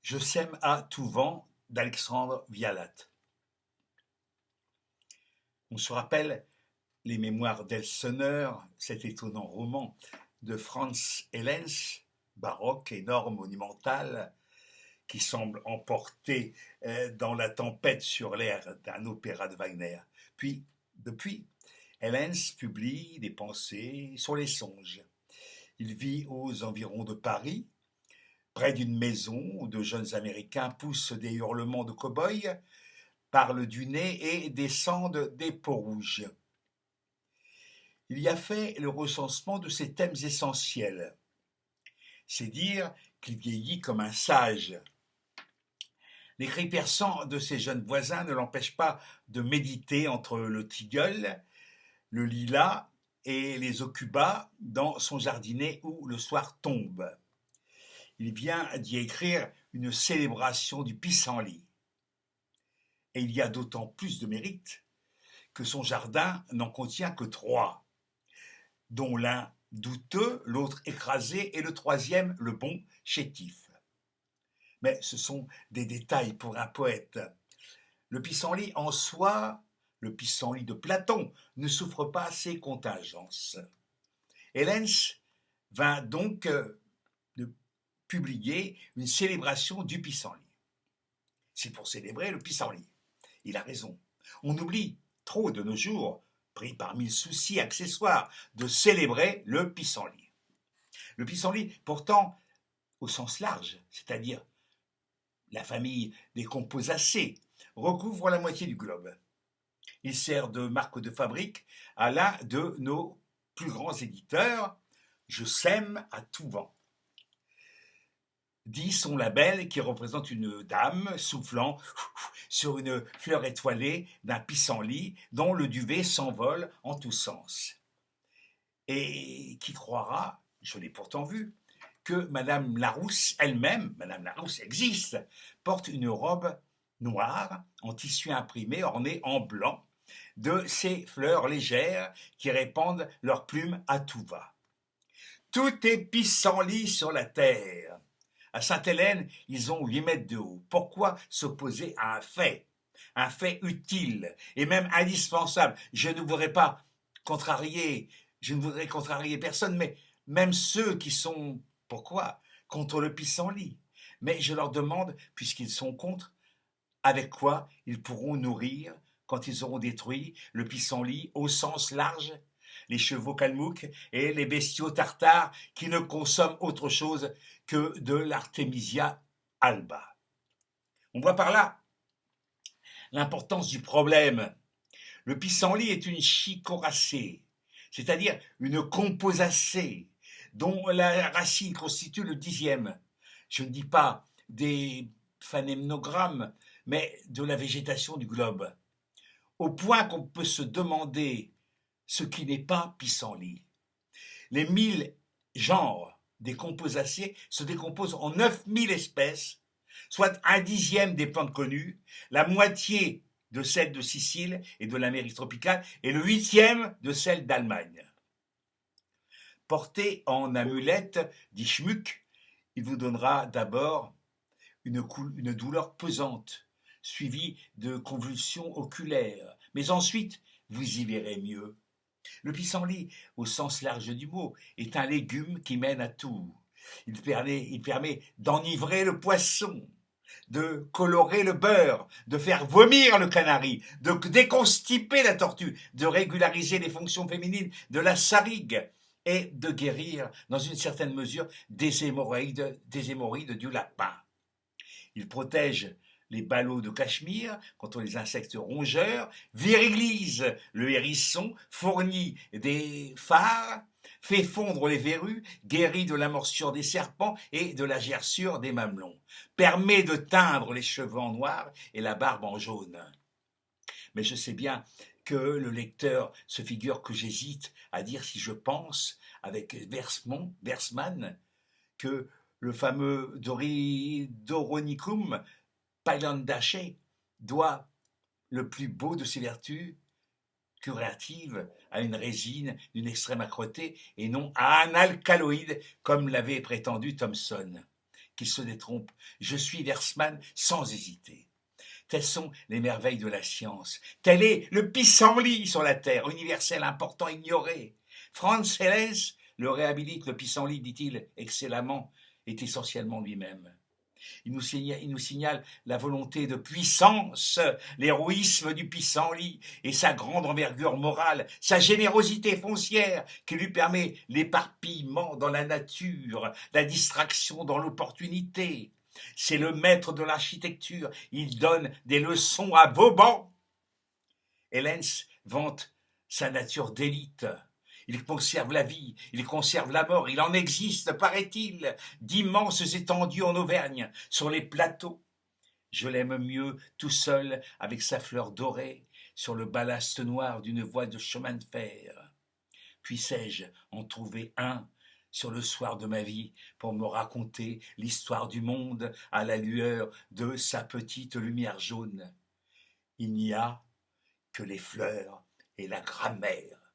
Je sème à tout vent d'Alexandre Vialat. On se rappelle les mémoires d'Elseneur, cet étonnant roman de Franz Hellens, baroque, énorme, monumental, qui semble emporté dans la tempête sur l'air d'un opéra de Wagner. Puis, depuis, Hellens publie des pensées sur les songes. Il vit aux environs de Paris, près d'une maison où de jeunes Américains poussent des hurlements de cow-boys, parlent du nez et descendent des peaux rouges. Il y a fait le recensement de ces thèmes essentiels. C'est dire qu'il vieillit comme un sage. Les cris perçants de ses jeunes voisins ne l'empêchent pas de méditer entre le tilleul, le lilas et les aucubas dans son jardinet où le soir tombe. Il vient d'y écrire une célébration du pissenlit. Et il y a d'autant plus de mérite que son jardin n'en contient que 3, dont l'un douteux, l'autre écrasé et le troisième le bon, chétif. Mais ce sont des détails pour un poète. Le pissenlit en soi, le pissenlit de Platon, ne souffre pas ces contingences. Hellens vint donc de publier une célébration du pissenlit. C'est pour célébrer le pissenlit. Il a raison. On oublie trop de nos jours, pris par 1000 soucis accessoires, de célébrer le pissenlit. Le pissenlit, pourtant, au sens large, c'est-à-dire la famille des composacées, recouvre la moitié du globe. Il sert de marque de fabrique à l'un de nos plus grands éditeurs, Je sème à tout vent. Dit son label qui représente une dame soufflant sur une fleur étoilée d'un pissenlit dont le duvet s'envole en tous sens. Et qui croira, je l'ai pourtant vu, que Madame Larousse elle-même, Madame Larousse existe, porte une robe noire en tissu imprimé ornée en blanc de ces fleurs légères qui répandent leurs plumes à tout va. Tout est pissenlit sur la terre. À Sainte-Hélène, ils ont 8 mètres de haut. Pourquoi s'opposer à un fait utile et même indispensable? Je ne voudrais pas contrarier, je ne voudrais contrarier personne, mais même ceux qui sont, pourquoi, contre le pissenlit. Mais je leur demande, puisqu'ils sont contre, avec quoi ils pourront nourrir, quand ils auront détruit le pissenlit au sens large, les chevaux kalmouks et les bestiaux tartares qui ne consomment autre chose que de l'Artemisia alba. On voit par là l'importance du problème. Le pissenlit est une chicoracée, c'est-à-dire une composacée, dont la racine constitue le 10e. Je ne dis pas des phanémnogrammes, mais de la végétation du globe. Au point qu'on peut se demander ce qui n'est pas pissenlit. Les 1000 genres des composacées se décomposent en 9000 espèces, soit un dixième des plantes connues, la moitié de celles de Sicile et de l'Amérique tropicale, et le 8e de celles d'Allemagne. Porté en amulette, dit Schmuck, il vous donnera d'abord une douleur pesante, suivie de convulsions oculaires, mais ensuite vous y verrez mieux. Le pissenlit, au sens large du mot, est un légume qui mène à tout. Il permet d'enivrer le poisson, de colorer le beurre, de faire vomir le canari, de déconstiper la tortue, de régulariser les fonctions féminines de la sarigue et de guérir, dans une certaine mesure, des hémorroïdes du lapin. Il protège les ballots de Cachemire contre les insectes rongeurs, virilise le hérisson, fournit des phares, fait fondre les verrues, guérit de la morsure des serpents et de la gerçure des mamelons, permet de teindre les cheveux en noir et la barbe en jaune. Mais je sais bien que le lecteur se figure que j'hésite à dire si je pense, avec Versman, que le fameux Doronicum Pailandaceae doit le plus beau de ses vertus curatives à une résine d'une extrême âcreté et non à un alcaloïde comme l'avait prétendu Thomson, qu'il se détrompe. Je suis Versman sans hésiter. Telles sont les merveilles de la science. Tel est le pissenlit sur la terre, universel, important, ignoré. Franz Hellens le réhabilite, le pissenlit, dit-il excellemment, est essentiellement lui-même. Il nous signale la volonté de puissance, l'héroïsme du pissenlit et sa grande envergure morale, sa générosité foncière qui lui permet l'éparpillement dans la nature, la distraction dans l'opportunité. C'est le maître de l'architecture, il donne des leçons à Vauban. Hellens vante sa nature d'élite. Il conserve la vie, il conserve la mort, il en existe, paraît-il, d'immenses étendues en Auvergne, sur les plateaux. Je l'aime mieux tout seul, avec sa fleur dorée, sur le ballast noir d'une voie de chemin de fer. Puissé-je en trouver un sur le soir de ma vie pour me raconter l'histoire du monde à la lueur de sa petite lumière jaune. Il n'y a que les fleurs et la grammaire